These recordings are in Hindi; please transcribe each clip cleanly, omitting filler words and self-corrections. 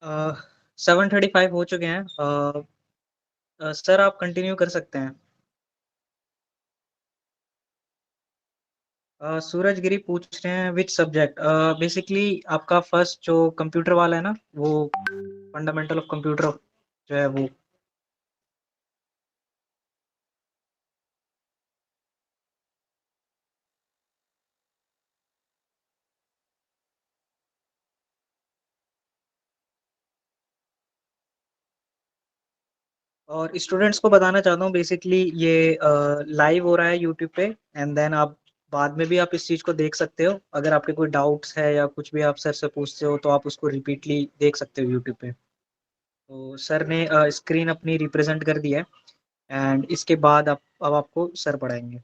7:35 हो चुके हैं। सर आप कंटिन्यू कर सकते हैं। सूरज गिरी पूछ रहे हैं विच सब्जेक्ट। बेसिकली आपका फर्स्ट जो कंप्यूटर वाला है ना, वो फंडामेंटल ऑफ कंप्यूटर जो है वो। और स्टूडेंट्स को बताना चाहता हूँ बेसिकली ये लाइव हो रहा है यूट्यूब पे, एंड देन आप बाद में भी आप इस चीज़ को देख सकते हो। अगर आपके कोई डाउट्स है या कुछ भी आप सर से पूछते हो तो आप उसको रिपीटली देख सकते हो यूट्यूब पे। तो सर ने स्क्रीन अपनी रिप्रेजेंट कर दी है, एंड इसके बाद आप अब आपको सर पढ़ाएंगे।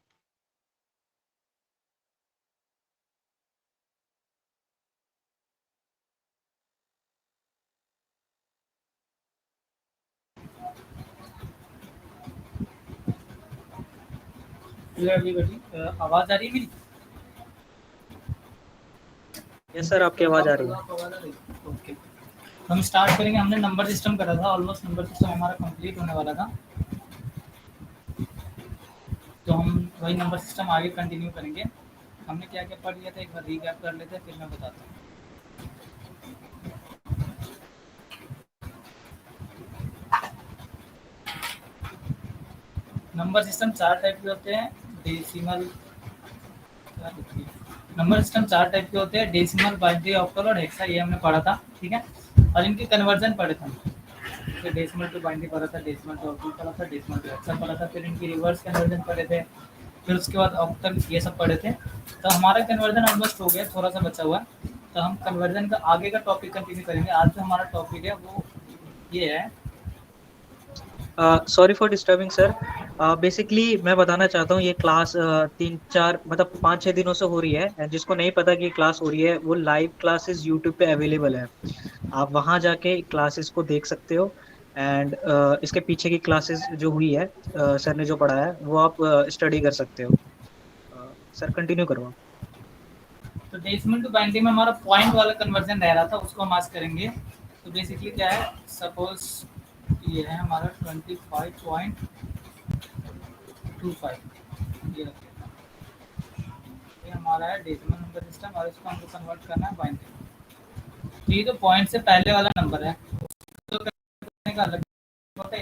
आवाज आ रही है मेरी? यस सर, आपकी आवाज़ आ रही है। ओके, हम स्टार्ट करेंगे। हमने नंबर सिस्टम करा था, ऑलमोस्ट नंबर सिस्टम हमारा कंप्लीट होने वाला था, तो हम वही नंबर सिस्टम आगे कंटिन्यू करेंगे। हमने क्या क्या पढ़ लिया था एक बार रीकैप कर लेते हैं, फिर मैं बताता हूँ। नंबर सिस्टम चार टाइप के होते हैं। डेसिमल, नंबर सिस्टम चार टाइप के होते हैं, डेसिमल, बाइनरी, ऑक्टल और हेक्सा। ये हमने पढ़ा था, ठीक है। और इनके कन्वर्जन पढ़े थे। जैसे डेसिमल टू बाइनरी पढ़ा था, डेसिमल टू ऑक्टल पढ़ा था, डेसिमल टू हेक्सा पढ़ा था, फिर इनकी रिवर्स कन्वर्जन पढ़े थे, फिर उसके बाद ऑक्टल, ये सब पढ़े थे। तो हमारा कन्वर्जन ऑलमोस्ट हो गया, थोड़ा सा बचा हुआ है। तो हम कन्वर्जन का आगे का टॉपिक कंटिन्यू करेंगे। आज जो हमारा टॉपिक है वो ये है। Sorry for disturbing sir. Basically मैं बताना चाहता हूँ ये क्लास 3-4 मतलब 5-6 दिनों से हो रही है, and जिसको नहीं पता कि क्लास हो रही है वो लाइव क्लासेस यूट्यूब पे अवेलेबल है। आप वहाँ जाके क्लासेस को देख सकते हो, एंड इसके पीछे की क्लासेस जो हुई है सर ने जो पढ़ाया है वो आप स्टडी कर सकते हो। सर कंटिन्यू करो आप। तो डेसिमल टू बाइनरी में हमारा पॉइंट वाला कन्वर्जन रह रहा था, उसको हम आज करेंगे। तो बेसिकली क्या है, सपोज ये है हमारा 25.25, ये रखिए। ये हमारा है डेसिमल नंबर सिस्टम, और इसको हमको कन्वर्ट करना है बाइनरी। तो ये जो पॉइंट से पहले वाला नंबर है उसको करने का अलग होता है।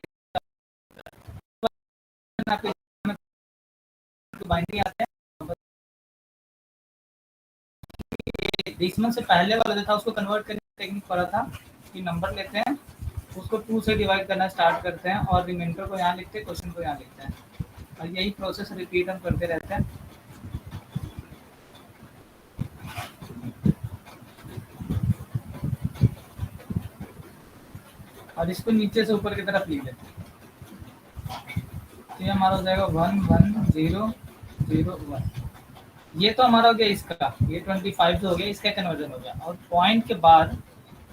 बाइनरी आते हैं, डेसिमल से पहले वाला जो था उसको कन्वर्ट करने की टेक्निक पड़ा था कि नंबर लेते हैं, उसको 2 से डिवाइड करना स्टार्ट करते हैं, और रिमाइंडर को यहाँ लिखते हैं, क्वेश्चन को यहाँ लिखते हैं, और यही प्रोसेस रिपीट हम करते रहते हैं। और इसको नीचे से ऊपर की तरफ लिख लेते हैं। तो ये हमारा हो जाएगा 11001। ये तो हमारा हो गया इसका, ये 25 जो हो गया इसका कन्वर्जन हो गया। और पॉइंट के बाद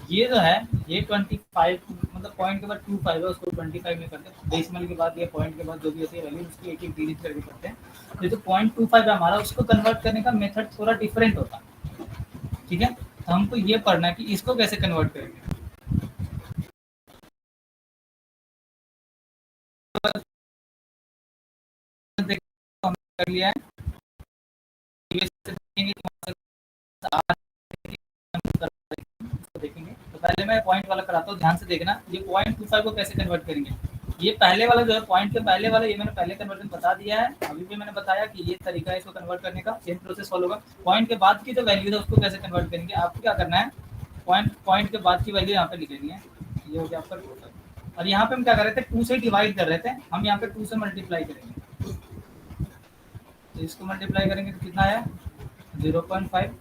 ये जो है, ये 25 मतलब पॉइंट के बाद 25 है, उसको 25 में करते हैं। डेसिमल के बाद या पॉइंट के बाद जो भी होती है वैल्यू, उसकी एक एक डिजिट करके करते हैं। तो जो 0.25 है हमारा, उसको कन्वर्ट करने का मेथड थोड़ा डिफरेंट होता है, ठीक है। तो हमको ये पढ़ना है कि इसको कैसे कन्वर्ट करेंगे। तो हमने कर लिया है, देखेंगे। तो पहले मैं पॉइंट वाला कराता हूँ, ध्यान से देखना। ये 0.25 को कैसे कन्वर्ट करेंगे। ये पहले वाला जो है, पॉइंट के पहले वाला, ये मैंने पहले कन्वर्जन बता दिया है। अभी भी मैंने बताया कि ये तरीका है इसको कन्वर्ट करने का, सेम प्रोसेस फॉलो होगा। पॉइंट के बाद की जो वैल्यू है उसको कैसे कन्वर्ट करेंगे, आपको क्या करना है, पॉइंट के बाद की वैल्यू यहाँ पे लिखेंगे। ये हो गया आपका टोटल। और यहाँ पे हम क्या कर रहे थे, 2 से डिवाइड कर रहे थे, हम यहाँ पे 2 से मल्टीप्लाई करेंगे। तो इसको मल्टीप्लाई करेंगे तो कितना आया, 0.5।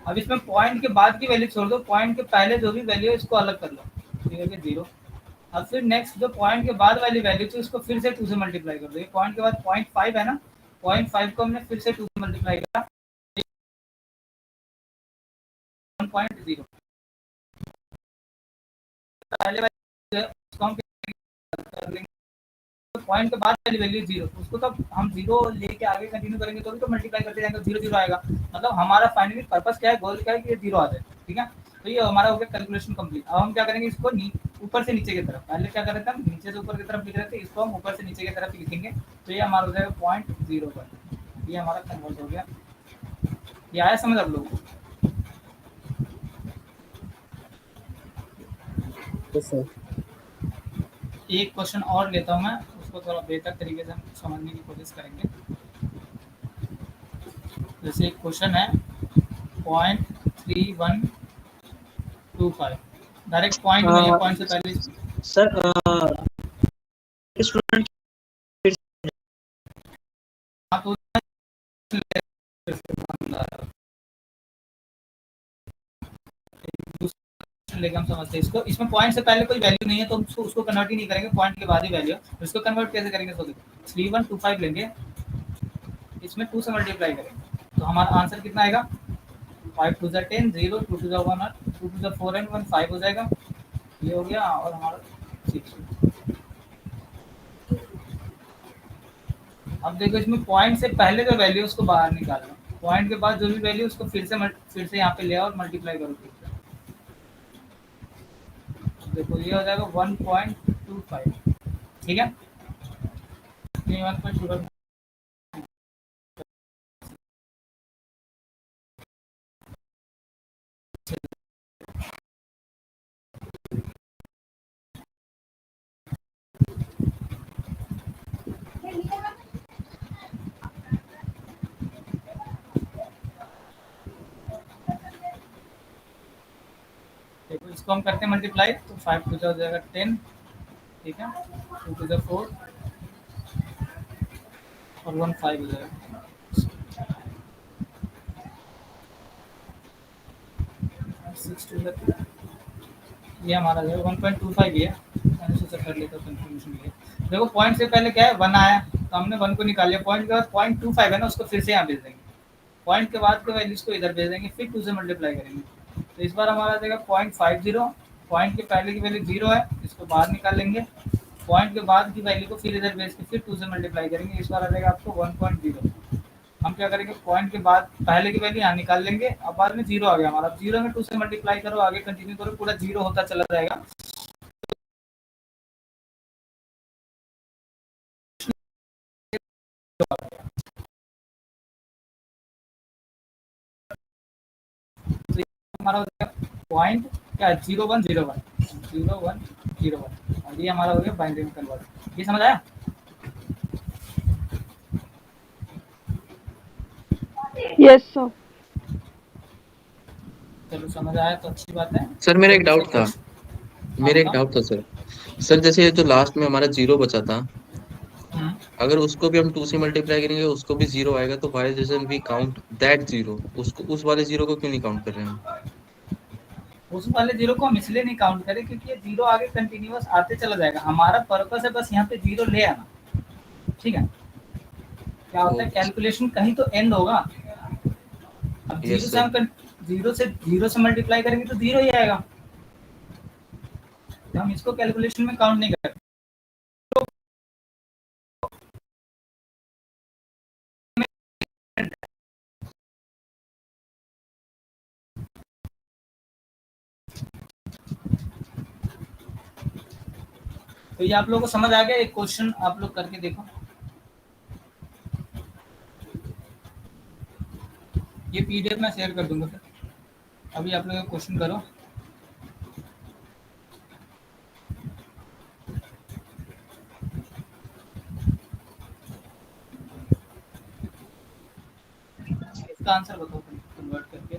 अब इसमें पॉइंट के बाद की वैल्यू छोड़ दो, पॉइंट के पहले जो भी वैल्यू है इसको अलग कर लो, ठीक है, 0। अब फिर नेक्स्ट जो पॉइंट के बाद वाली वैल्यू थी उसको फिर से 2 से मल्टीप्लाई कर दो। ये पॉइंट के बाद 0.5 है ना, 0.5 को हमने फिर से 2 से मल्टीप्लाई करा, 1.0। पहले वाली उसको हम कर लेंगे। पॉइंट के बाद वाली वैल्यू 0, उसको तो हम 0 लेके आगे कंटिन्यू करेंगे तो भी तो मल्टीप्लाई करते जाएंगे, 0 0 आएगा। मतलब हमारा फाइनली पर्पस क्या है, गोल क्या है कि ये 0 आ जाए, ठीक है। तो ये हमारा हो गया कैलकुलेशन कंप्लीट। अब हम क्या करेंगे, इसको ऊपर से नीचे की तरफ, पहले क्या कर रहे थे हम नीचे से ऊपर की तरफ लिख रहे थे, इसको हम ऊपर से नीचे की तरफ लिखेंगे। तो ये हमारा हो जाएगा 0.01, ये हमारा कन्वर्ट हो गया। ये आया समझ आप लोगों को? Yes sir. एक क्वेश्चन और लेता हूँ मैं, उसको थोड़ा बेहतर तरीके से हम समझने की कोशिश करेंगे। जैसे एक क्वेश्चन है 0.3125, डायरेक्ट पॉइंट में, ये पॉइंट से पहले सर स्टूडेंट आप तो लेके हम समझते हैं इसको। इसमें पॉइंट से पहले कोई वैल्यू नहीं है तो हम उसको कन्वर्ट ही नहीं करेंगे, पॉइंट के बाद ही वैल्यू है। इसको कन्वर्ट कैसे करेंगे, सो देखो 3125 लेंगे, इसमें 2 से मल्टीप्लाई करेंगे, तो हमारा आंसर कितना आएगा, 5 2 10, 0 2 2 1 और 2 2 4 एंड 1 5 हो जाएगा। ये हो गया, और हमारा 6। अब देखो इसमें पॉइंट से पहले जो वैल्यू उसको बाहर निकालना, पॉइंट के बाद जो भी वैल्यू उसको फिर से यहाँ पे ले आओ और मल्टीप्लाई करो फिर से। देखो ये हो जाएगा 1.25, ठीक है, ये 1.25। देखो इसको हम करते हैं मल्टीप्लाई, तो 5 टू हो जाएगा 10, ठीक है, 2 टू 4 और 1 5 हो जाएगा। 6 टू ये हमारा जो 1.25 ही है, मैंने सोचा कर लेता कंफ्यूजन के लिए। देखो पॉइंट से पहले क्या है 1 आया, तो हमने 1 को निकाल लिया, पॉइंट के बाद 0.25 है ना, उसको फिर से यहाँ भेज देंगे, पॉइंट के बाद के वैल्यूज को इधर भेज देंगे, फिर 2 से मल्टीप्लाई करेंगे। तो इस बार हमारा आ जाएगा 0.50, पॉइंट के पहले की वैल्यू 0 है, इसको बाहर निकाल लेंगे, पॉइंट के बाद की वैल्यू को फिर इधर भेज के फिर 2 से मल्टीप्लाई करेंगे, इस बार आ जाएगा आपको 1.0। हम क्या करेंगे, पॉइंट के बाद पहले की वैल्यू यहाँ निकाल लेंगे, अब बाद में 0 आ गया हमारा, 0 में 2 से मल्टीप्लाई करो, आगे कंटिन्यू करो, पूरा 0 होता चला जाएगा। तो हमारा हो जाएगा पॉइंट क्या, 0.0101, और ये हमारा हो गया बाइनरी में कन्वर्ट। ये समझ आया? Yes sir. चलो समझ आया तो अच्छी बात है। सर मेरा एक जल्दी से डाउट था, सर। सर जैसे ये जो लास्ट में हमारा 0 बचा था, हम्म, अगर उसको भी हम 2 से मल्टीप्लाई करेंगे उसको भी 0 आएगा, तो why doesn't we count that 0? उसको, उस वाले 0 को क्यों नहीं काउंट कर रहे हैं हम? उस वाले 0 को हम इसलिए नहीं काउंट करें क्योंकि ये 0 आगे कंटिन्यूअस आते चला जाएगा, हमारा पर्पस है बस यहाँ पे 0 ले आना, ठीक है। क्या होता है, कैलकुलेशन कहीं तो एंड होगा, अब यस सर। 0 से मल्टीप्लाई करेंगे तो 0 ही आएगा, तो हम इसको कैलकुलेशन में काउंट नहीं करते। तो ये आप लोगों को समझ आ गया, एक क्वेश्चन आप लोग करके देखो, ये पीडीएफ में शेयर कर दूंगा फिर, अभी आप लोग क्वेश्चन करो। इसका आंसर बताओ कन्वर्ट करके,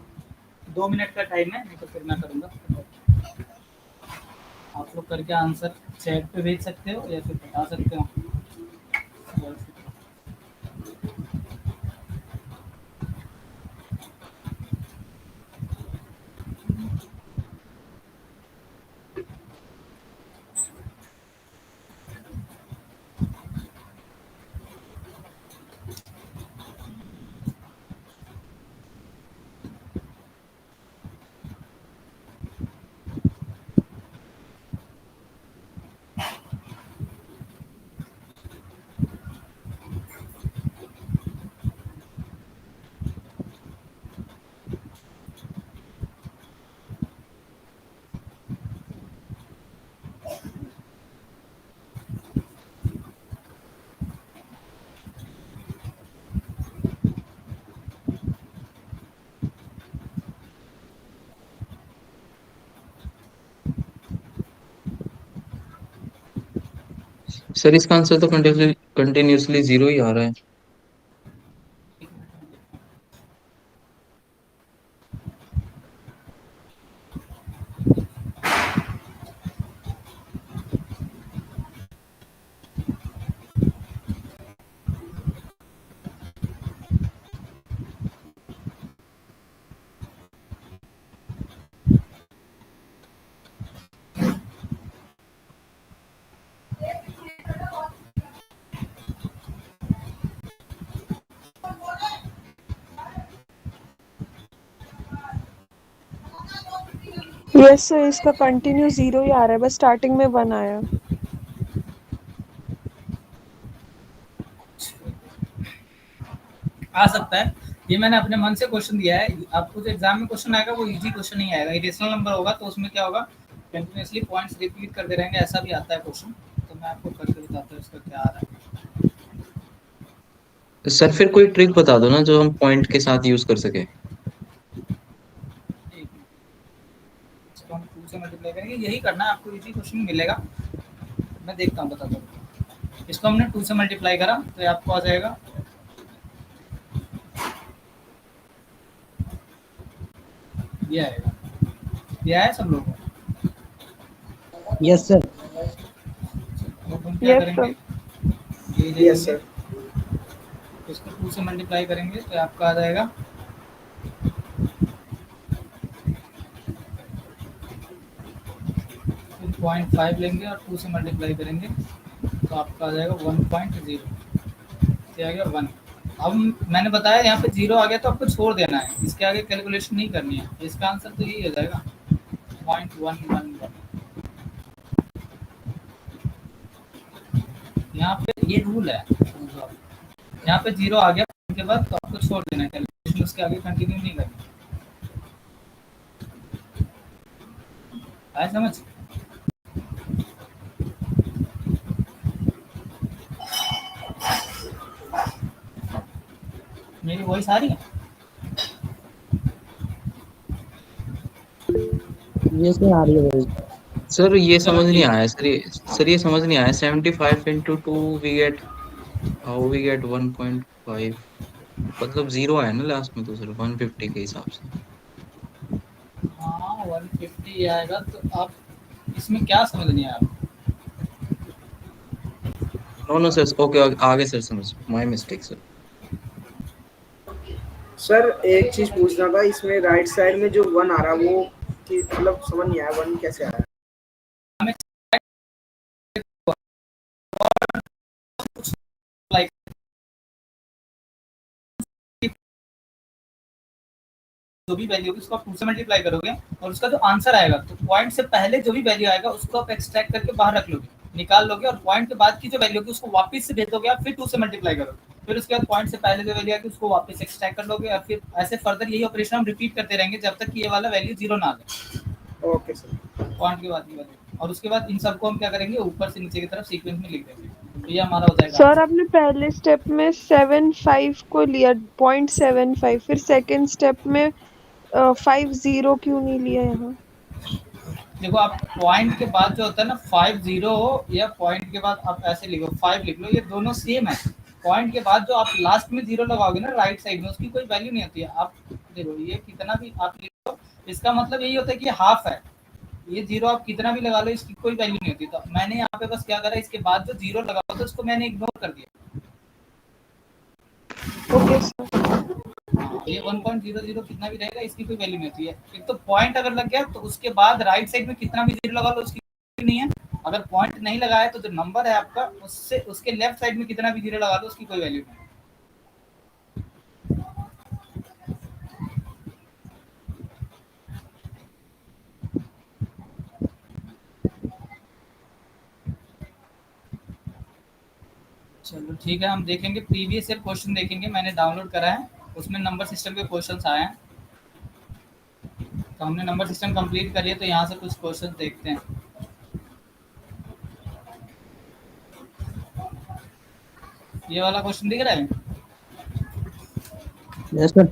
2 मिनट का टाइम है, नहीं तो फिर मैं करूँगा। आप लोग करके आंसर चैट पे भेज सकते हो या फिर बता सकते हो। सर इसका आंसर तो कंटिन्यूसली 0 ही आ रहा है। यस सर, इसका कंटिन्यू 0 ही आ रहा है, बस स्टार्टिंग में 1 आया। आ सकता है, ये मैंने अपने मन से क्वेश्चन दिया है। आपको जो एग्जाम में क्वेश्चन आएगा वो इजी क्वेश्चन नहीं आएगा, इरेशनल नंबर होगा तो उसमें क्या होगा, कंटिन्यूअसली पॉइंट्स रिपीट करते रहेंगे, ऐसा भी आता है क्वेश्चन। तो मैं आपको करके बताता हूँ इसका क्या आ रहा है। सर फिर कोई ट्रिक बता दो ना जो हम पॉइंट के साथ यूज कर सके। एक मिनट, इसको हम 2 से मल्टीप्लाई करेंगे, यही करना है आपको, इजी क्वेश्चन मिलेगा। मैं देखता हूँ, बताता हूँ। इसको हमने 2 से मल्टीप्लाई करा तो ये आपको आ जाएगा, ये आएगा। ये आया सब लोगों को? Yes sir. अब हम क्या यस करेंगे, सर। ये ले लेंगे, इसको 2 से मल्टीप्लाई करेंगे तो आपका आ जाएगा 2.5 लेंगे और 2 से मल्टीप्लाई करेंगे तो आपका आ जाएगा 1.0, आ गया 1। अब मैंने बताया यहाँ पे 0 आ गया तो आपको छोड़ देना है, इसके आगे कैलकुलेशन नहीं करनी है। इसका आंसर तो यही हो जाएगा 0.111। यहाँ पे ये रूल है, यहाँ पे 0 आ गया उसके बाद तो आपको छोड़ देना है, कैलकुलेशन उसके आगे कंटिन्यू नहीं करनी। आया समझ? मेरी वॉइस आ रही है? ये सर आ रही है वही। सर ये चलो समझ नहीं ठीक। आया सर ये समझ नहीं आया 75 into 2 we get how we get 1.5 मतलब 0 आया ना लास्ट में तो सर 150 के हिसाब से। हाँ 150 आएगा तो आप इसमें क्या समझ नहीं आया? नो नो सर ओके आगे सर समझ माय मिस्टेक सर। सर एक चीज पूछना था, इसमें राइट साइड में जो 1 आ रहा है वो कि मतलब समझ नहीं आया 1 कैसे आया। हमें लाइक जो भी वैल्यू होगी उसको आप 2 से मल्टीप्लाई करोगे और उसका जो आंसर आएगा तो पॉइंट से पहले जो भी वैल्यू आएगा उसको आप एक्सट्रैक्ट करके बाहर रख लोगे, निकाल लोगे, और पॉइंट के बाद की जो वैल्यू होगी उसको वापस से भेज दोगे आप, फिर 2 से मल्टीप्लाई करोगे, फिर उसके बाद पॉइंट से पहले जो वैल्यू आएगी उसको वापस एक्सट्रैक्ट कर लोगे, और फिर ऐसे फर्दर यही ऑपरेशन हम रिपीट करते रहेंगे जब तक कि ये वाला वैल्यू 0 ना आ जाए। Okay sir. पॉइंट के बाद की वैल्यू, और उसके बाद इन सबको हम क्या करेंगे, ऊपर से नीचे की तरफ सीक्वेंस में लिख देंगे, तो ये हमारा हो जाएगा सर आंसर। आपने पहले स्टेप में 75 को लिया 0.75, फिर सेकंड स्टेप में 50 क्यों नहीं लिया यहाँ? देखो आप पॉइंट के बाद जो होता है ना 50 हो या पॉइंट के बाद आप ऐसे लिखो 5 लिख लो, ये दोनों सेम है। पॉइंट के बाद जो आप लास्ट में 0 लगाओगे ना राइट साइड में, उसकी कोई वैल्यू नहीं होती है। आप देखो ये कितना भी आप लिखो, इसका मतलब यही होता है कि हाफ है, ये 0 आप कितना भी लगा लो इसकी कोई वैल्यू नहीं होती। तो मैंने यहाँ पे बस क्या करा, इसके बाद जो 0 लगा तो उसको मैंने इग्नोर कर दिया। Okay sir. ये 1.00 कितना भी रहेगा इसकी कोई वैल्यू नहीं होती है। एक तो पॉइंट अगर लग गया तो उसके बाद राइट साइड में कितना भी 0 लगा लो उसकी नहीं है। अगर पॉइंट नहीं लगाया तो जो नंबर है आपका उससे उसके लेफ्ट साइड में कितना भी 0 लगा लो उसकी कोई वैल्यू नहीं। चलो ठीक है, हम देखेंगे प्रीवियस ईयर क्वेश्चन देखेंगे, मैंने डाउनलोड करा है, उसमें नंबर सिस्टम के क्वेश्चंस आए हैं। तो हमने नंबर सिस्टम कंप्लीट कर लिया, तो यहाँ से कुछ क्वेश्चन देखते हैं। ये वाला क्वेश्चन दिख रहा है? Yes sir.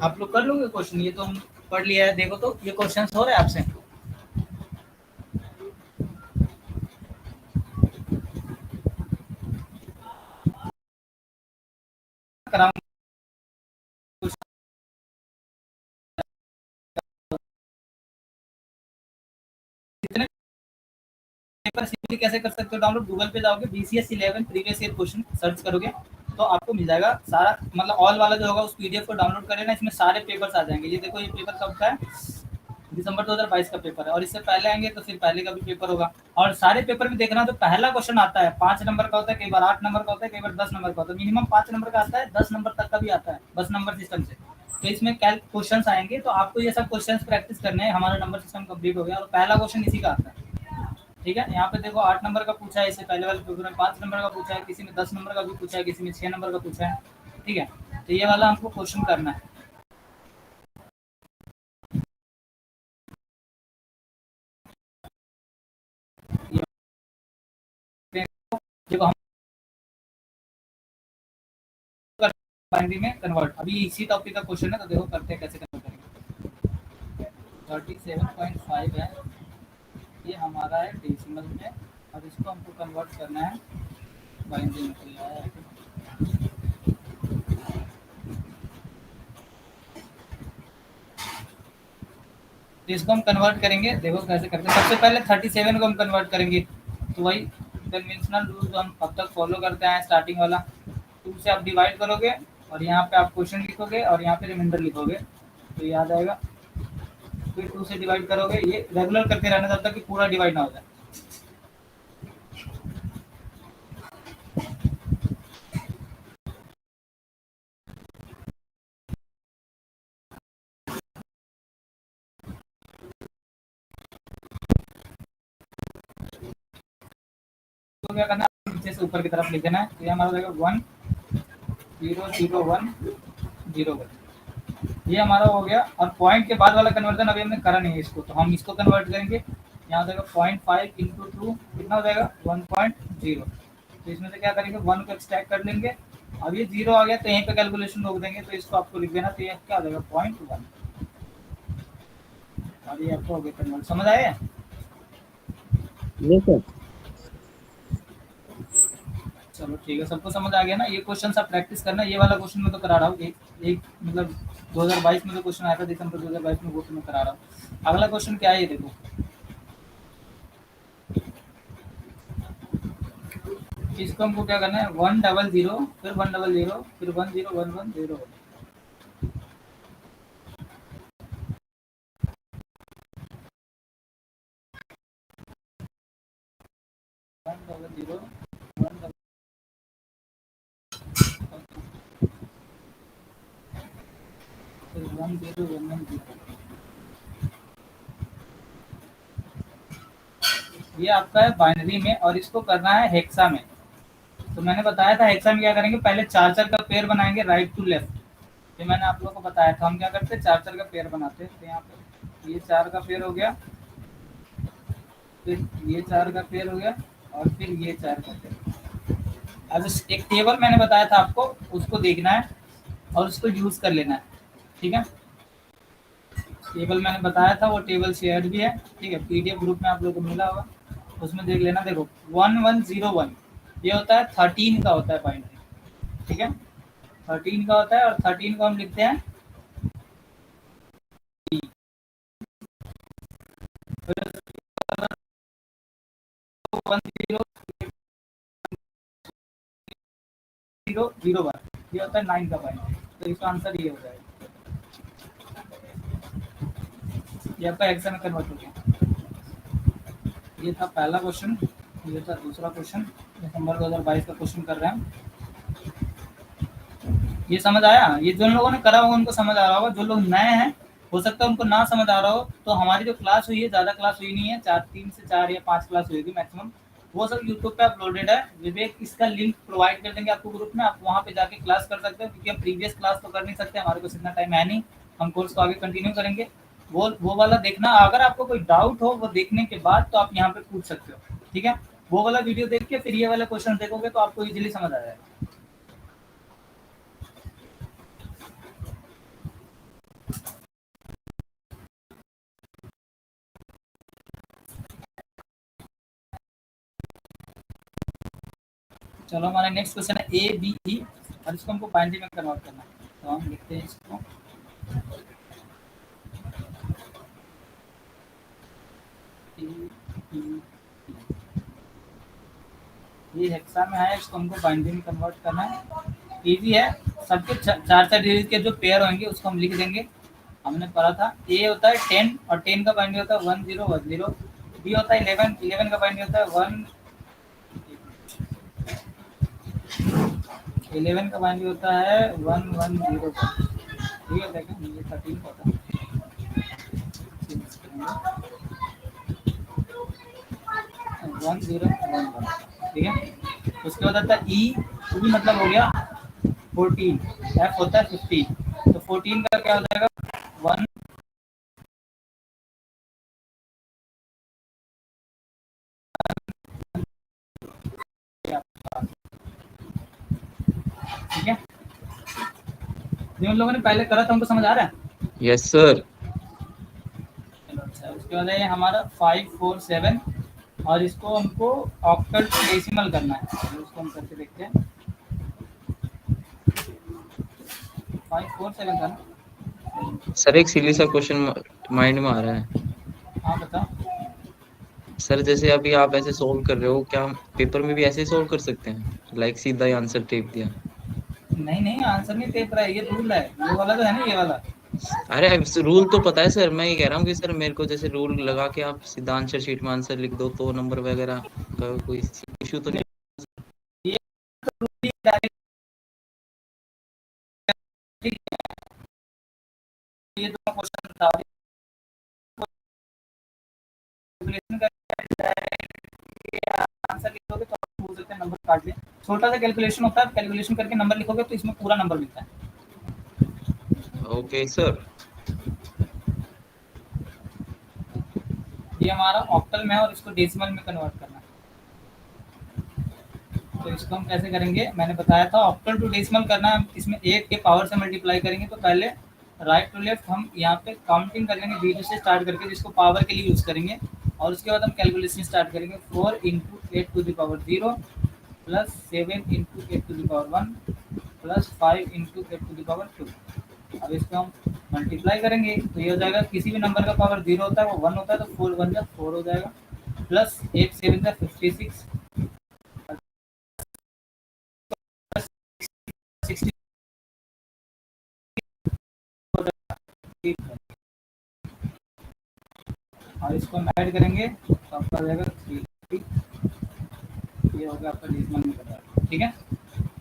आप लोग कर लोगे क्वेश्चन? ये तो हम पढ़ लिया है। देखो तो ये क्वेश्चन हो रहा है आपसे? पेपर सिंपली कैसे कर सकते हो डाउनलोड, गूगल पे जाओगे, BCS 11 previous year question search करोगे तो आपको मिल जाएगा सारा, मतलब ऑल वाला जो होगा उस PDF को डाउनलोड कर लेना, इसमें सारे पेपर्स आ जाएंगे। ये देखो, ये पेपर कब का है, दिसंबर 2022 का पेपर है, और इससे पहले आएंगे तो फिर पहले का भी पेपर होगा। और सारे पेपर में देखना तो पहला क्वेश्चन आता है 5 नंबर का होता है, कई बार 8 नंबर का होता है, कई बार 10 नंबर का होता है, मिनिमम 5 नंबर का आता है, 10 नंबर तक का भी आता है, बस नंबर सिस्टम से। तो इसमें कैल्क क्वेश्चंस आएंगे, तो आपको ये सब क्वेश्चंस प्रैक्टिस करने हैं। हमारा नंबर सिस्टम कंप्लीट हो गया और पहला क्वेश्चन इसी का आता है। ठीक है, यहाँ पे देखो 8 नंबर का पूछा है, इससे पहले वाले पेपर में 5 नंबर का पूछा है, किसी में 10 नंबर का भी पूछा है, किसी में 6 नंबर का पूछा है। ठीक है, तो ये वाला हमको क्वेश्चन करना है। देखो हम बाइनरी में कन्वर्ट, अभी इसी टॉपिक का क्वेश्चन है, तो देखो करते हैं कैसे कन्वर्ट करेंगे। 37.5 है, ये हमारा है डेसिमल में, और इसको हमको कन्वर्ट करना है बाइनरी में। तो यार तो इसको हम कन्वर्ट करेंगे, देखो कैसे करते हैं। सबसे पहले 37 को हम कन्वर्ट कन्वर्ट करेंगे, तो वही कन्वेंशनल रूल जो हम अब तक फॉलो करते हैं, स्टार्टिंग वाला 2 से आप डिवाइड करोगे और यहाँ पे आप क्वेश्चन लिखोगे और यहाँ पे रिमाइंडर लिखोगे, तो ये आ जाएगा। फिर 2 से डिवाइड करोगे, ये रेगुलर करते रहना जब तक कि पूरा डिवाइड ना हो जाए। तो क्या करना है, नीचे से ऊपर की तरफ लिख देना है, तो ये हमारा हो जाएगा 1 0 0 1 0 1, ये हमारा हो गया। और पॉइंट के बाद वाला कन्वर्जन अभी हमने करा नहीं है इसको, तो हम इसको कन्वर्ट करेंगे। यहाँ हो जाएगा 0.5 इंटू 2 कितना हो जाएगा 1.0, तो इसमें से क्या करेंगे 1 को एक्सट्रैक्ट कर लेंगे। अब ये 0 आ गया तो यहीं पे कैलकुलेशन रोक देंगे, तो इसको आपको लिख देना, तो ये क्या हो जाएगा 0.1, और ये आपको हो गया कन्वर्ट। समझ आया? ये सर चलो ठीक है, सबको समझ आ गया ना। ये क्वेश्चन आप प्रैक्टिस करना, ये वाला क्वेश्चन मैं तो करा रहा हूँ, एक मतलब 2022 में जो क्वेश्चन आया था दिसंबर 2022 में, वो तो मैं करा रहा हूँ। अगला क्वेश्चन क्या है ये देखो, इसको हमको क्या करना है 1 0 0 फिर 1 0 0 फिर 1 0 1 1 0 1 0 1 फिर 1 0 1 1 0। ये आपका है बाइनरी में, और इसको करना है हेक्सा में। तो मैंने बताया था हेक्सा में क्या करेंगे, पहले 4 4 का पेयर बनाएंगे राइट टू लेफ्ट, ये मैंने आप लोगों को बताया था। हम क्या करते हैं 4 4 का पेयर बनाते हैं, तो यहाँ पे ये 4 का पेयर हो गया, फिर ये 4 का पेयर हो गया, और फिर ये 4 का पेयर। अब एक टेबल मैंने बताया था आपको, उसको देखना है और उसको यूज कर लेना है। ठीक है, टेबल मैंने बताया था, वो टेबल शेयर भी है। ठीक है, PDF ग्रुप में आप लोगों को मिला होगा, उसमें देख लेना। देखो 1 1 0 1 ये होता है 13 का होता है बाइनरी। ठीक है, 13 का होता है, और 13 को हम लिखते हैं 1 0 0 0 1, ये होता है 9 का बाइनरी। तो इसका आंसर ये हो जाएगा, ये आपका हेक्सा में कन्वर्ट हो गया। ये था पहला क्वेश्चन, ये था दूसरा क्वेश्चन, दिसंबर 2022 का क्वेश्चन कर रहे हैं हम। ये समझ आया? ये जो लोगों ने करा होगा उनको समझ आ रहा होगा, जो लोग नए हैं हो सकता है उनको ना समझ आ रहा हो। तो हमारी जो क्लास हुई है, ज़्यादा क्लास हुई नहीं है, 3 से 4 या 5 क्लास हुई थी मैक्सिमम, वो सब यूट्यूब पे अपलोडेड है। विवेक इसका लिंक प्रोवाइड कर देंगे आपको ग्रुप में, आप वहाँ पे जाके क्लास कर सकते हो, क्योंकि हम प्रीवियस क्लास तो कर नहीं सकते, हमारे पास इतना टाइम है नहीं, हम कोर्स को आगे कंटिन्यू करेंगे। वो वाला देखना, अगर आपको कोई डाउट हो वो देखने के बाद तो आप यहाँ पे पूछ सकते हो। ठीक है, वो वाला वीडियो देख के फिर ये वाला क्वेश्चन देखोगे तो आपको इजीली समझ आ जाएगा। चलो हमारा नेक्स्ट क्वेश्चन है ABE, और इसको हमको बाइनरी में कन्वर्ट करना है। तो हम लिखते हैं इसको ABE। ये हेक्सा में है, इसको हमको बाइनरी में कन्वर्ट करना है। इजी है, सबके चार चार डिजिट के जो पेयर होंगे उसको हम लिख देंगे। हमने पढ़ा था ए होता है 10 और 10 का बाइनरी होता है 1010। बी होता है 11, 11 का बाइनरी होता है 11 का बाइनरी होता है 110। ठीक है, देखो ये 13 का होता है। 1011, ठीक है। उसके बाद आता है ई मतलब हो गया 14, एफ होता है 15। तो 14 का क्या हो जाएगा 1, ठीक है। जो लोगों ने पहले करा था उनको समझ आ रहा है? Yes sir. चलो अच्छा, उसके बाद है ये हमारा 547 और इसको हमको ऑक्टल टू डेसिमल करना है। चलो इसको हम करके देखते हैं। 547 था ना? सर एक सिली सा क्वेश्चन माइंड में आ रहा है। हाँ बताओ। सर जैसे अभी आप ऐसे सोल्व कर रहे हो, क्या हम पेपर में भी ऐसे सोल्व कर सकते हैं? लाइक सीधा ही आंसर टेप दिया। नहीं नहीं, आंसर नहीं टेप रहा है, ये रूल है। ये वाला तो है ना, ये वाला। अरे रूल तो पता है सर, मैं ये कह रहा हूँ कि सर मेरे को जैसे रूल लगा के आप सीधा आंसर शीट में आंसर लिख दो तो नंबर वगैरह का कोई इशू तो नहीं? ये तो रूल ही डायरेक्ट, ठीक है। ये दो क्वेश्चन था, कैलकुलेशन करके आंसर लिखोगे तो आप बोल सकते हैं नंबर काट लिया। छोटा सा कैलकुलेशन होता है, कैलकुलेशन करके नंबर लिखोगे तो इसमें पूरा नंबर मिलता है। Okay sir. ये हमारा ऑक्टल में है और इसको डेसिमल में कन्वर्ट करना है। तो इसको हम कैसे करेंगे, मैंने बताया था ऑक्टल टू डेसिमल करना है। इसमें 8 के पावर से मल्टीप्लाई करेंगे। तो पहले राइट टू लेफ्ट हम यहाँ पे काउंटिंग कर लेंगे, 0 से स्टार्ट करके, जिसको पावर के लिए यूज़ करेंगे। और उसके बाद हम कैलकुलेशन स्टार्ट करेंगे। 4 into 8 to the power 0 plus 7 into 8 to the power 1 plus 5 into 8 to the power 2। अब इसको हम मल्टीप्लाई करेंगे तो ये हो जाएगा, किसी भी नंबर का पावर 0 होता है वो 1 होता है, तो 4 1 जा 4 हो जाएगा, प्लस 8 7 जा 56 60 और इसको हम ऐड करेंगे तो आपका हो जाएगा 3। ये हो गया आपका डेसिमल में कन्वर्ट, ठीक है।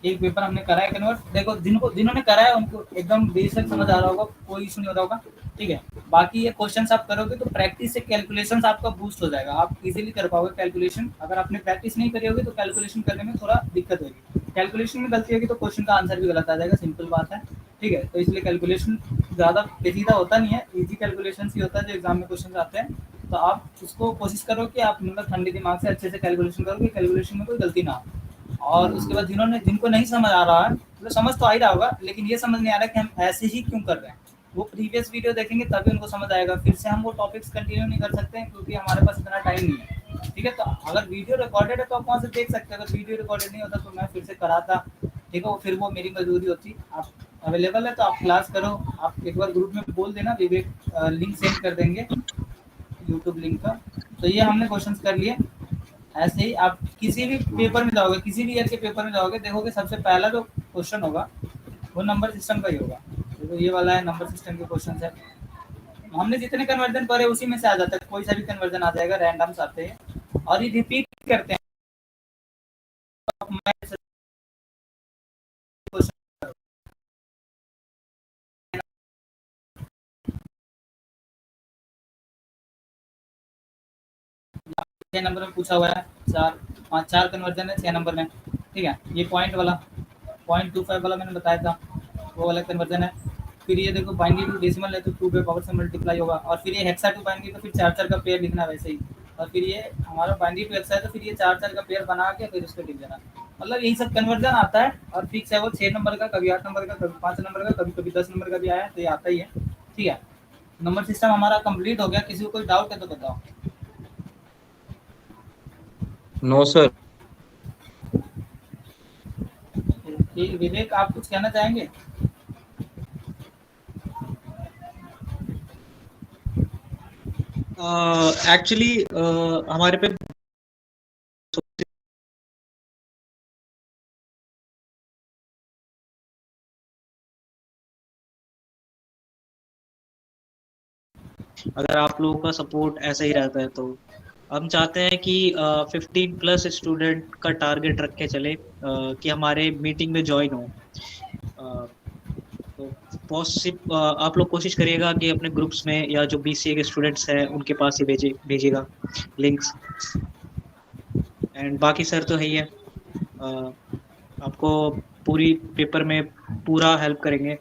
एक पेपर हमने करा है कन्वर्ट। देखो जिन्होंने करा है उनको एकदम बेसिक समझ आ रहा होगा, कोई इशू नहीं होता होगा, ठीक है। बाकी ये क्वेश्चंस आप करोगे तो प्रैक्टिस से कैलकुलेशंस आपका बूस्ट हो जाएगा, आप इजीली कर पाओगे कैलकुलेशन। अगर आपने प्रैक्टिस नहीं करी होगी तो कैलकुलेशन करने में थोड़ा दिक्कत होगी। कैलकुलेशन में गलती होगी तो क्वेश्चन का आंसर भी गलत आ जाएगा, सिंपल बात है, ठीक है। तो इसलिए कैलकुलेशन ज़्यादा पेचीदा होता नहीं है, ईजी कैलकुलेशन ही होता है जो एग्जाम में क्वेश्चन आते हैं। तो आप उसको कोशिश करो कि आप मतलब ठंडे दिमाग से अच्छे से कैलकुलेशन करो कि कैलकुलेशन में कोई गलती ना हो। और उसके बाद जिनको नहीं समझ आ रहा है, मतलब समझ तो आ ही रहा होगा लेकिन ये समझ नहीं आ रहा कि हम ऐसे ही क्यों कर रहे हैं, वो प्रीवियस वीडियो देखेंगे तभी उनको समझ आएगा। फिर से हम वो टॉपिक्स कंटिन्यू नहीं कर सकते हैं क्योंकि हमारे पास इतना टाइम नहीं है, ठीक है। तो अगर वीडियो रिकॉर्डेड है तो आप वहाँ से देख सकते हैं, अगर वीडियो रिकॉर्डेड नहीं होता तो मैं फिर से कराता, ठीक है। फिर वो मेरी मजबूरी होती। आप अवेलेबल है तो आप क्लास करो, आप एक बार ग्रुप में बोल देना, विवेक लिंक सेंड कर देंगे यूट्यूब लिंक का। तो ये हमने क्वेश्चंस कर लिए। ऐसे ही आप किसी भी पेपर में जाओगे, किसी भी ईयर के पेपर में जाओगे, देखोगे सबसे पहला जो क्वेश्चन होगा वो नंबर सिस्टम का ही होगा। तो ये वाला है नंबर सिस्टम के क्वेश्चन है। हमने जितने कन्वर्जन पढ़े उसी में से आ जाता है, कोई सा भी कन्वर्जन आ जाएगा, रैंडम्स आते हैं और ये रिपीट करते हैं। छह नंबर में पूछा हुआ है, चार कन्वर्जन है 6 नंबर में, ठीक है। ये पॉइंट वाला 0.25 वाला मैंने बताया था, वो वाला कन्वर्जन है। फिर ये देखो बाइनरी टू डेसिमल है तो 2 पे पावर से मल्टीप्लाई होगा। और फिर ये हेक्सा टू बाइनरी तो फिर 4 4 का पेयर लिखना है वैसे ही। और फिर ये हमारा बाइनरी टू हेक्सा है तो फिर ये 4 4 का पेयर बना के फिर उसको लिख देना। मतलब यही सब कन्वर्जन आता है और फिक्स है वो 6 नंबर का, कभी 8 नंबर का, कभी 5 नंबर का, कभी कभी 10 नंबर का भी आया है, तो ये आता ही है, ठीक है। नंबर सिस्टम हमारा कंप्लीट हो गया। किसी को कोई डाउट है तो बताओ। No sir. विवेक आप कुछ कहना चाहेंगे? एक्चुअली हमारे पे अगर आप लोगों का सपोर्ट ऐसा ही रहता है तो हम चाहते हैं कि 15+ स्टूडेंट का टारगेट रख के चले, कि हमारे मीटिंग में ज्वाइन हो। तो आप लोग कोशिश करिएगा कि अपने ग्रुप्स में या जो BCA के स्टूडेंट्स हैं उनके पास ही भेजिएगा लिंक्स। एंड बाकी सर तो है ही है, आपको पूरी पेपर में पूरा हेल्प करेंगे।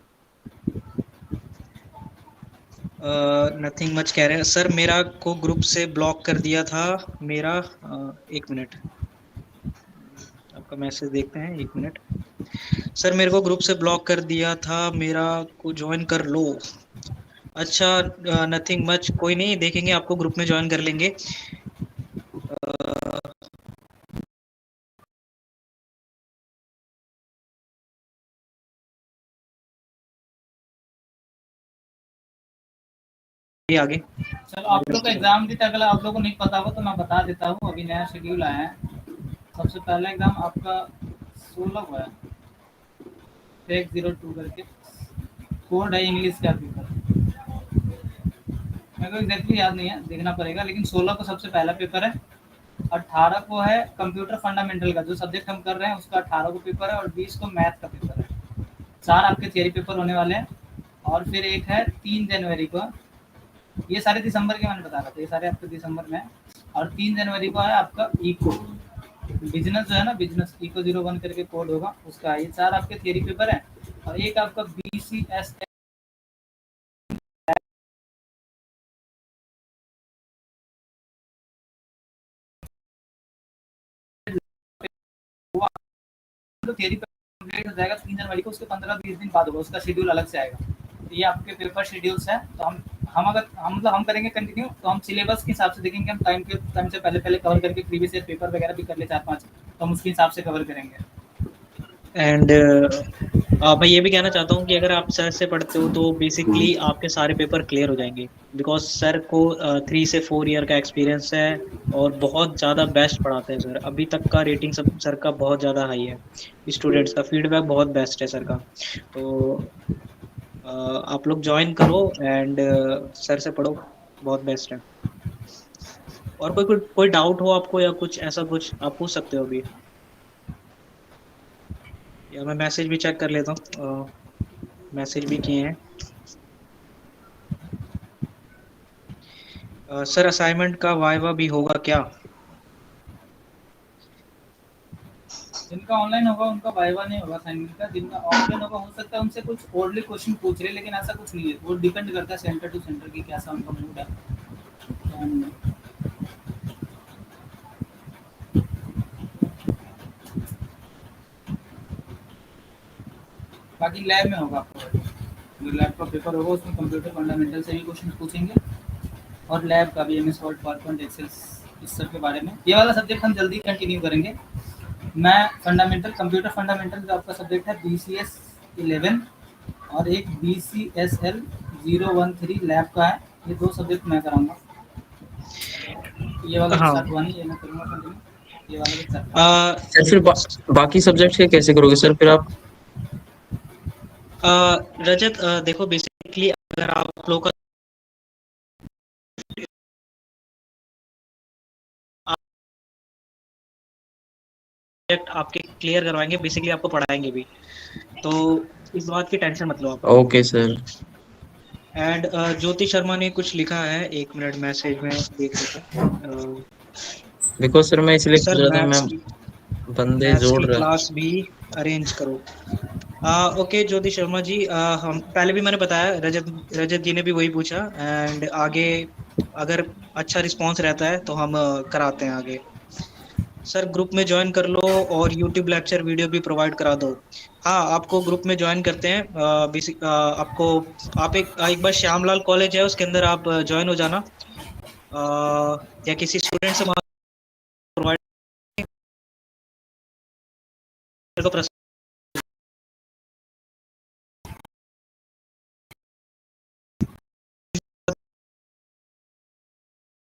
नथिंग मच कह रहे हैं सर, मेरा को ग्रुप से ब्लॉक कर दिया था मेरा। एक मिनट, आपका मैसेज देखते हैं, एक मिनट। सर मेरे को ग्रुप से ब्लॉक कर दिया था मेरा, को ज्वाइन कर लो। अच्छा, नथिंग मच, कोई नहीं, देखेंगे, आपको ग्रुप में ज्वाइन कर लेंगे। ये आगे चलो आप लोग का एग्जाम भी अगर आप लोगों को नहीं पता हो तो मैं बता देता हूँ। अभी नया शेड्यूल आया है। सबसे पहला एग्जाम आपका 16 हुआ है, 102 करके कोड है, इंग्लिश का पेपर। मेरे को एग्जैक्टली याद नहीं है, देखना पड़ेगा, लेकिन 16 को सबसे पहला पेपर है। 18 को है कंप्यूटर फंडामेंटल का, जो सब्जेक्ट हम कर रहे हैं उसका 18 को पेपर है, और 20 को मैथ का पेपर है। 4 आपके थियरी पेपर होने वाले हैं। और फिर एक है 3 जनवरी को, ये सारे दिसंबर के मैंने बता रहा था, ये सारे आपके दिसंबर में है। और 3 जनवरी को है आपका इको बिजनेस, जो है ना, बिजनेस इको 01 करके कोड होगा उसका। ये 4 आपके थियरी पेपर है। और एक आपका BCS थियरी कंप्लीट हो जाएगा 3 जनवरी को, उसके 15-20 दिन बाद होगा, उसका शेड्यूल अलग से आएगा। तो ये आपके पेपर शेड्यूल्स हैं। तो हम करेंगे कंटिन्यू, तो हम सिलेबस के हिसाब से देखेंगे, हम टाइम से पहले कवर करके प्रीवियस ईयर पेपर वगैरह भी कर ले 4-5, तो हम उसके हिसाब से कवर करेंगे। एंड मैं ये भी कहना चाहता हूँ कि अगर आप सर से पढ़ते हो तो बेसिकली आपके सारे पेपर क्लियर हो जाएंगे, बिकॉज सर को 3 से 4 ईयर का एक्सपीरियंस है और बहुत ज़्यादा बेस्ट पढ़ाते हैं सर। अभी तक का रेटिंग सब सर का बहुत ज़्यादा हाई है, स्टूडेंट्स का फीडबैक बहुत बेस्ट है सर का। तो आप लोग ज्वाइन करो एंड सर से पढ़ो, बहुत बेस्ट है। और कोई डाउट हो आपको या कुछ ऐसा कुछ आप पूछ सकते हो अभी, या मैं मैसेज भी चेक कर लेता हूँ, मैसेज भी किए हैं। सर असाइनमेंट का वाइवा भी होगा क्या? जिनका ऑनलाइन होगा उनका वाइवा नहीं होगा असाइनमेंट का, जिनका ऑफलाइन होगा हो सकता है उनसे कुछ ओल्डली क्वेश्चन पूछ रहे, लेकिन ऐसा कुछ नहीं है। वो डिपेंड करता है सेंटर टू सेंटर की कैसा उनका मूड है। बाकी लैब में होगा आपको, जो लैब का पेपर होगा उसमें कंप्यूटर फंडामेंटल से भी क्वेश्चन पूछेंगे, और लैब का भी MS वर्ड, पावरपॉइंट, एक्सेल, इस सब के बारे में। ये वाला सब्जेक्ट हम जल्दी कंटिन्यू करेंगे। मैं फंडामेंटल, कंप्यूटर फंडामेंटल जो आपका सब्जेक्ट है BCS 11, और एक BCSL 013 लैब का है। ये 2 सब्जेक्ट मैं कराऊंगा। ये वाला हाँ। साथ हुआ नहीं, ये मैं करूँगा कंटिन्यू। ये वाला भी साथ सर फिर बाकी सब्जेक्ट के कैसे करोगे सर फिर आप? रजत, देखो बेसिकली अगर आप लोग का सब्जेक्ट आपके क्लियर करवाएंगे, बेसिकली आपको पढ़ाएंगे भी, तो इस बात की टेंशन मत लो आप। Okay sir. And Jyoti Sharma ने कुछ लिखा है, 1 मिनट मैसेज में देख लेते हैं। बिकॉज सर मैं इसलिए पूछ सर रहा था, मैं बंदे मैथ्स जोड़ की रहा। क्लास भी अरेंज करो। ओके ज्योति शर्मा जी, हम पहले भी मैंने बताया, रजत जी ने भी वही पूछा। एंड आगे अगर अच्छा रिस्पांस रहता है तो हम कराते हैं आगे। सर ग्रुप में ज्वाइन कर लो और यूट्यूब लेक्चर वीडियो भी प्रोवाइड करा दो। हाँ, आपको ग्रुप में ज्वाइन करते हैं। बेसिक आपको आप एक बार श्यामलाल कॉलेज है उसके अंदर आप ज्वाइन हो जाना, या किसी स्टूडेंट से प्रोवाइड को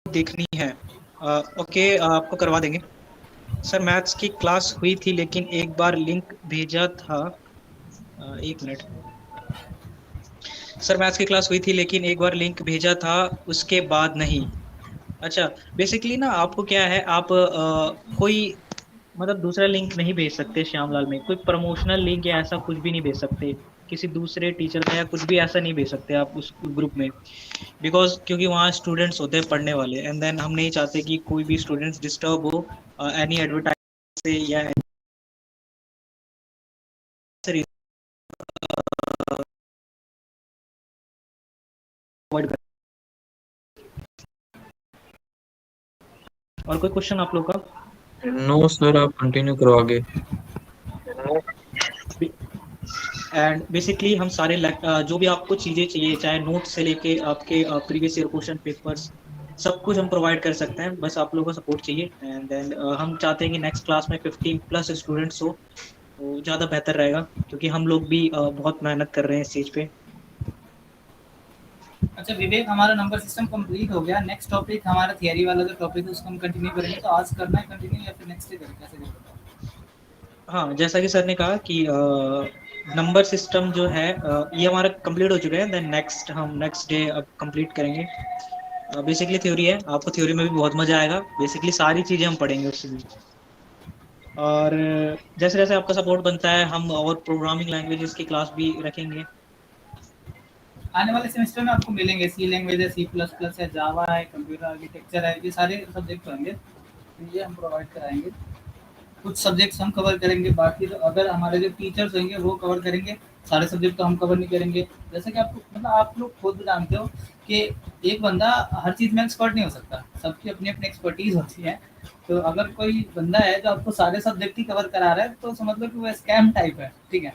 देखनी है। ओके, आपको करवा देंगे। सर मैथ्स की क्लास हुई थी लेकिन एक बार लिंक भेजा था, 1 मिनट। सर मैथ्स की क्लास हुई थी, लेकिन एक बार लिंक भेजा था, उसके बाद नहीं। अच्छा, बेसिकली ना आपको क्या है, आप कोई मतलब दूसरा लिंक नहीं भेज सकते श्यामलाल में, कोई प्रमोशनल लिंक या ऐसा कुछ भी नहीं भेज सकते किसी दूसरे टीचर का, या कुछ भी ऐसा नहीं भेज सकते आप उस ग्रुप में। बिकॉज क्योंकि वहाँ स्टूडेंट्स होते हैं पढ़ने वाले, एंड देन हम नहीं चाहते कि कोई भी स्टूडेंट्स डिस्टर्ब हो एनी एडवर्टाइज से या अवॉइड कर। और कोई क्वेश्चन आप लोग का? नो सर, आप कंटिन्यू करो आगे। एंड बेसिकली हम सारे जो भी आपको चीज़ें चाहिए, चाहे नोट से लेके आपके प्रीवियस ईयर क्वेश्चन पेपर्स, सब कुछ हम प्रोवाइड कर सकते हैं, बस आप लोगों का सपोर्ट चाहिए। एंड देन हम चाहते हैं कि नेक्स्ट क्लास में 15+ स्टूडेंट्स हो, तो ज़्यादा बेहतर रहेगा, क्योंकि हम लोग भी बहुत मेहनत कर रहे हैं इस चीज़ पे। अच्छा विवेक, हमारा नंबर सिस्टम कंप्लीट हो गया। नेक्स्ट टॉपिक हमारा थियरी वाला जो टॉपिक है उसको हम कंटिन्यू करेंगे। तो आज करना है कंटिन्यू या फिर नेक्स्ट डे करें, कैसे करें? हाँ, जैसा कि सर ने कहा कि नंबर सिस्टम जो है ये हमारा कंप्लीट हो चुका है, देन नेक्स्ट हम नेक्स्ट डे अब कंप्लीट करेंगे। बेसिकली थ्योरी है, आपको थ्योरी में भी बहुत मजा आएगा, बेसिकली सारी चीज़ें हम पढ़ेंगे उसमें। और जैसे जैसे आपका सपोर्ट बनता है, हम और प्रोग्रामिंग लैंग्वेजेस की क्लास भी रखेंगे। आने वाले सेमेस्टर में आपको मिलेंगे सी लैंग्वेज है, सी प्लस प्लस है, जावा है, कंप्यूटर आर्किटेक्चर है, ये सारे सब्जेक्ट होंगे, तो ये हम प्रोवाइड कराएंगे। कुछ सब्जेक्ट्स हम कवर करेंगे, बाकी तो अगर हमारे जो टीचर्स होंगे वो कवर करेंगे। सारे सब्जेक्ट तो हम कवर नहीं करेंगे। जैसे कि आपको मतलब आप लोग खुद जानते हो कि एक बंदा हर चीज़ में एक्सपर्ट नहीं हो सकता, सबकी अपनी अपनी एक्सपर्टीज होती है। तो अगर कोई बंदा है जो आपको सारे सब्जेक्ट ही कवर करा रहा है तो समझ लो कि वो स्कैम टाइप है, ठीक है।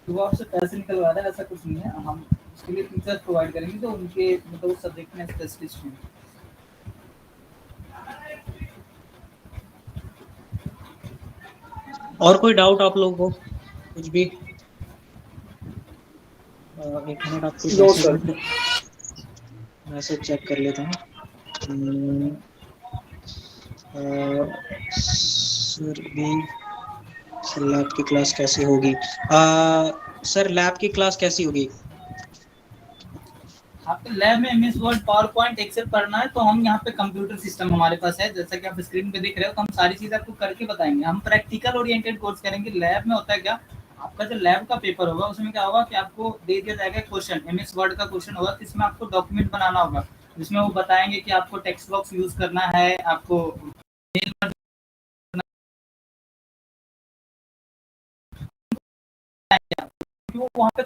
तो वो आपसे पैसे निकलवा रहा है, ऐसा कुछ नहीं है। हम उसके लिए टीचर्स प्रोवाइड करेंगे जो उनके मतलब उस सब्जेक्ट में स्पेशलिस्ट होंगे। और कोई डाउट आप लोगों को, कुछ भी? एक मिनट, आपको नो मैसेज सर। में मैसेज चेक कर लेता हूँ। सर भी, सर लैब की क्लास कैसी होगी? सर लैब की क्लास कैसी होगी? आपके लैब में MS Word, PowerPoint, Excel पढ़ना है तो हम यहाँ पे कंप्यूटर सिस्टम हमारे पास है, जैसा कि आप स्क्रीन पे देख रहे हो। तो हम सारी चीज़ आपको करके बताएंगे। हम प्रैक्टिकल ओरिएंटेड कोर्स करेंगे। लैब में होता है क्या, आपका जो लैब का पेपर होगा उसमें क्या होगा कि आपको दे दिया जाएगा क्वेश्चन, एमएस वर्ड का क्वेश्चन होगा, जिसमें आपको डॉक्यूमेंट बनाना होगा, जिसमें वो बताएंगे कि आपको टेक्स्ट बॉक्स यूज करना है, आपको मेल वहाँ पे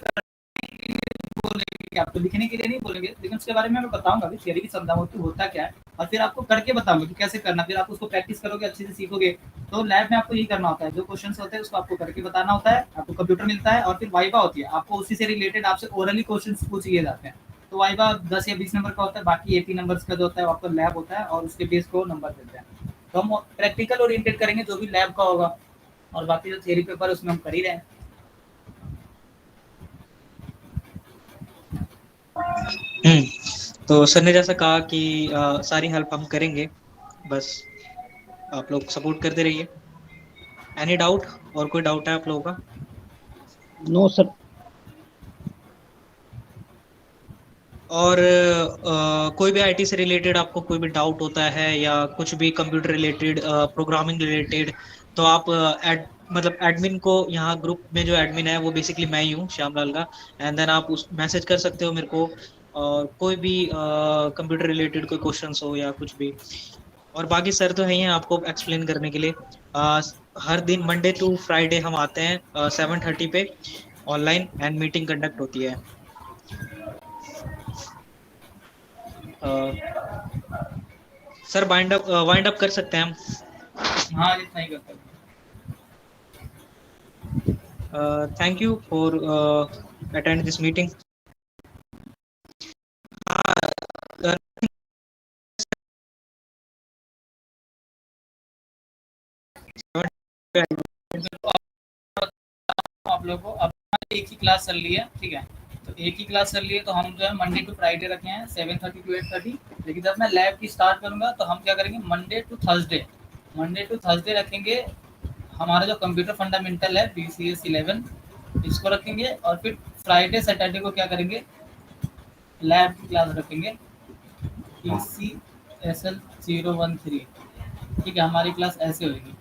बोलेंगे, आपको लिखने के लिए नहीं बोलेंगे, लेकिन उसके बारे में मैं बताऊंगा अभी, थियरी भी समझाऊंगा कि होता क्या है, और फिर आपको करके बताऊंगा कि कैसे करना। फिर आप उसको प्रैक्टिस करोगे, अच्छे से सीखोगे। तो लैब में आपको यही करना होता है, जो क्वेश्चन होते हैं उसको आपको करके बताना होता है, आपको कंप्यूटर मिलता है और फिर वाइवा होती है, आपको उसी से रिलेटेड आपसे ओरली क्वेश्चन पूछ लिए जाते हैं। तो वाइवा 10 या 20 नंबर का होता है, बाकी 80 नंबर का जो होता है आपका लैब होता है, और उसके बेस को नंबर देते हैं। तो हम प्रैक्टिकल ओरिएंटेड करेंगे जो भी लैब का होगा, और बाकी जो थियरी पेपर उसमें हम कर ही रहे हैं। तो सर ने जैसा कहा कि सारी हेल्प हम करेंगे, बस आप लोग सपोर्ट करते रहिए। Any doubt? और कोई डाउट है आप लोगों का? No sir. और कोई भी आईटी से रिलेटेड आपको कोई भी डाउट होता है, या कुछ भी कंप्यूटर रिलेटेड, प्रोग्रामिंग रिलेटेड, तो आप मतलब एडमिन को, यहाँ ग्रुप में जो एडमिन है वो बेसिकली मैं ही हूँ, श्यामलाल का। एंड देन आप उस मैसेज कर सकते हो मेरे को, और कोई भी कंप्यूटर रिलेटेड कोई क्वेश्चंस हो या कुछ भी। और बाकी सर तो है ही हैं आपको एक्सप्लेन करने के लिए। अ, हर दिन मंडे टू फ्राइडे हम आते हैं 7:30 पे, ऑनलाइन एंड मीटिंग कंडक्ट होती है। सर वाइंड अप कर सकते हैं हम? हाँ, इतना ही करते हैं। Thank you for attend this meeting. Uh, आप लोगों को अब एक ही क्लास चल रही है, ठीक है। तो एक ही क्लास चल रही है, तो हम जो है मंडे टू फ्राइडे रखे हैं 7:30 टू 8:30। लेकिन जब मैं लैब की स्टार्ट करूंगा तो हम क्या करेंगे, मंडे टू थर्सडे रखेंगे। हमारा जो कंप्यूटर फंडामेंटल है BCS 11 इसको रखेंगे, और फिर फ्राइडे सैटरडे को क्या करेंगे, लैब की क्लास रखेंगे ECSL013, ठीक है, हमारी क्लास ऐसे होगी।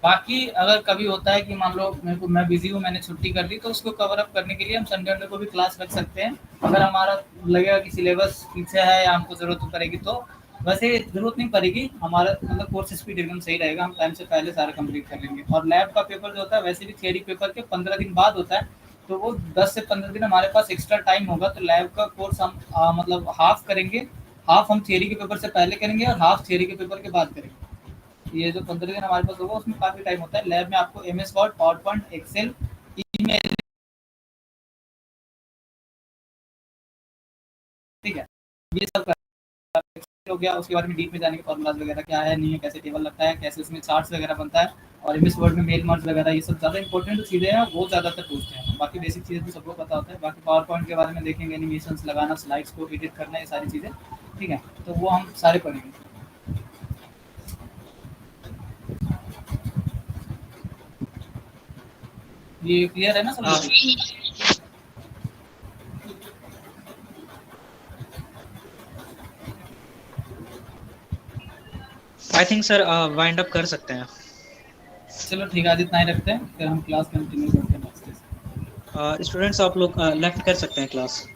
बाकी अगर कभी होता है कि मान लो मैं बिजी हूँ, मैंने छुट्टी कर दी, तो उसको कवर अप करने के लिए हम संडे को भी क्लास रख सकते हैं, अगर हमारा लगेगा कि सिलेबस पीछे है या हमको ज़रूरत पड़ेगी तो। वैसे ज़रूरत नहीं पड़ेगी, हमारा मतलब कोर्स स्पीड एकदम सही रहेगा, हम टाइम से पहले सारा कंप्लीट कर लेंगे। और लैब का पेपर जो होता है वैसे भी थियरी पेपर के 15 दिन बाद होता है, तो वो 10 से 15 दिन हमारे पास एक्स्ट्रा टाइम होगा, तो लैब का कोर्स हम मतलब हाफ करेंगे, हाफ हम थियरी के पेपर से पहले करेंगे और हाफ थियरी के पेपर के बाद करेंगे। ये जो 15 दिन हमारे पास होगा उसमें काफ़ी टाइम होता है। लैब में आपको MS Word, PowerPoint, Excel, email, ठीक है, ये सब हो गया। उसके बारे में डीप में जाने के फॉर्मूलाज वगैरह क्या है, नहीं है, कैसे टेबल लगता है, कैसे उसमें चार्ट्स वगैरह बनता है, और MS वर्ड में मेल मर्ज वगैरह, ये सब ज़्यादा इंपॉर्टेंट जो चीज़ें हैं वो ज़्यादातर पूछते हैं। बाकी बेसिक चीज़ें तो सबको पता होता है। बाकी पावर पॉइंट के बारे में देखेंगे, एनिमेशंस लगाना, स्लाइड्स को एडिट करना, ये सारी चीज़ें, ठीक है, तो वो हम सारे पढ़ेंगे। ये क्लियर है ना सब लोग? I think sir wind up कर सकते हैं। चलो ठीक है, आज इतना ही रखते हैं, फिर हम क्लास कंटिन्यू करते हैं नेक्स्ट। स्टूडेंट्स आप लोग लेफ्ट कर सकते हैं क्लास।